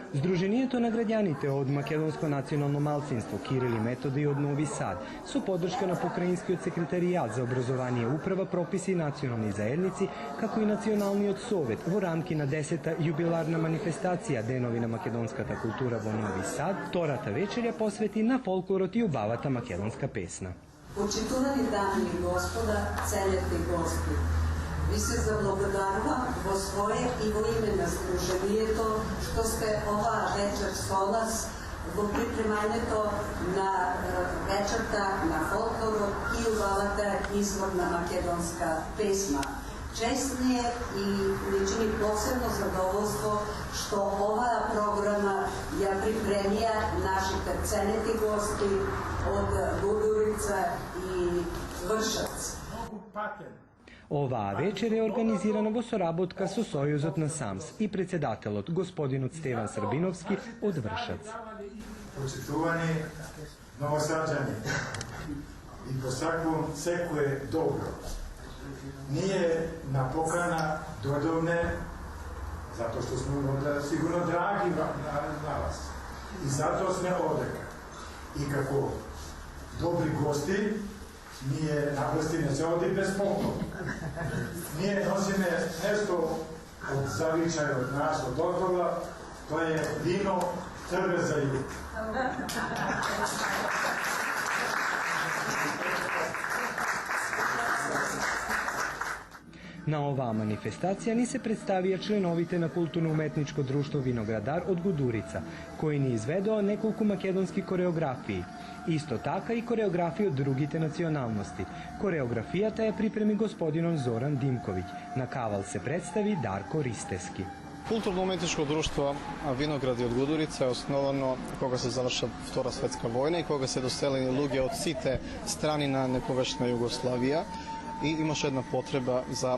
Сдруженијето на граѓаните од Македонско национално малцинство Кирил и Методи од Нови Сад со поддршка на Покраинскиот секретаријат за образование, управа, прописи и национални заедници, како и Националниот совет во рамки на 10-та јубиларна манифестација Денови на македонската култура во Нови Сад, втората вечерја посвети на фолклорот и убавата македонска песна. Почитувани дами и господа, ценетни гости, ви се заблагодарувам во свое и во име на Сдруженијето што сте оваа вечер со нас во припремањето на вечерта на фолклорот и убавата изворна македонска песма. Чест ми е и ми чини посебно задоволство што оваа програма ја припремија нашите ценети гости од Гудурица и Вршац. Оваа вечер е организирана во соработка со Сојузот на САМС и председателот господинот Стеван Србиновски од Вршац. Почитувани новосаđани и посакувам секое добро. Ние на покана дојдовме затоа што сме сигурно драги на вас. И затоа сме одека. И како добри гости, ние напрости не се оди без поклон. Ние носиме нешто од завичајот наш, од отдола, тоа е вино трбе за југ. На оваа манифестација ни се представија членовите на културно-уметничко друштво Виноградар од Гудурица, кои ни изведоа неколку македонски кореографии. Исто така и кореографии од другите националности. Кореографијата ја припреми господинот Зоран Димковиќ. На кавал се представи Дарко Ристески. Културно-уметничко друштво Виногради од Гудурица е основано кога се заврши Втора светска војна и кога се доселени луѓе од сите страни на некогашна Југославија. И имаше една потреба за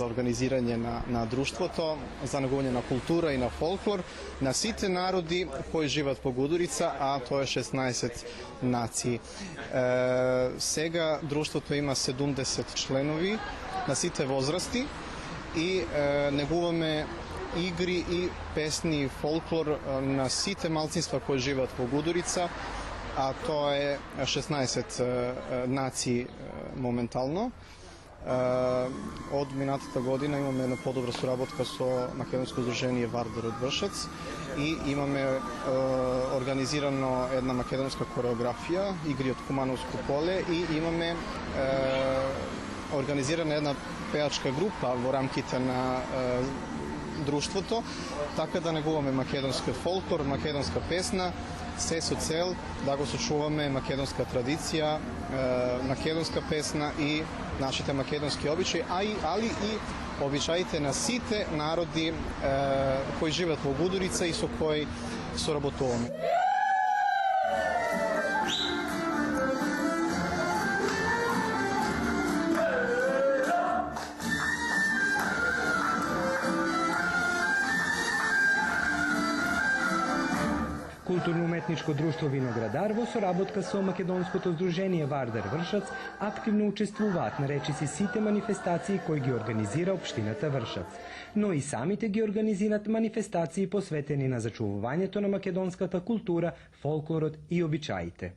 организирање на друштвото, за негување на култура и на фолклор на сите народи кои живеат по Гудурица, а тоа е 16 нации. Сега друштвото има 70 членови на сите возрасти и негуваме игри и песни и фолклор на сите малцинства кои живеат по Гудурица, а тоа е 16 нации моментално. Од минатата година имаме една подобра соработка со Македонско здружение Вардар од Вршац и имаме организирано една македонска кореографија, игри од Кумановско поле и имаме организирана една пеачка група во рамките на друштвото, така да негуваме македонски фолклор, македонска песна, се со цел да го сочуваме македонска традиција, македонска песна и нашите македонски обичаи, али и обичаите на сите народи кои живеат во Гудурица и со кои соработуваме. Културно-уметничко друштво Виноградар во соработка со Македонското здружение Вардар Вршац активно учествуваат на речиси сите манифестации кои ги организира општината Вршац, но и самите ги организират манифестации посветени на зачувувањето на македонската култура, фолклорот и обичаите.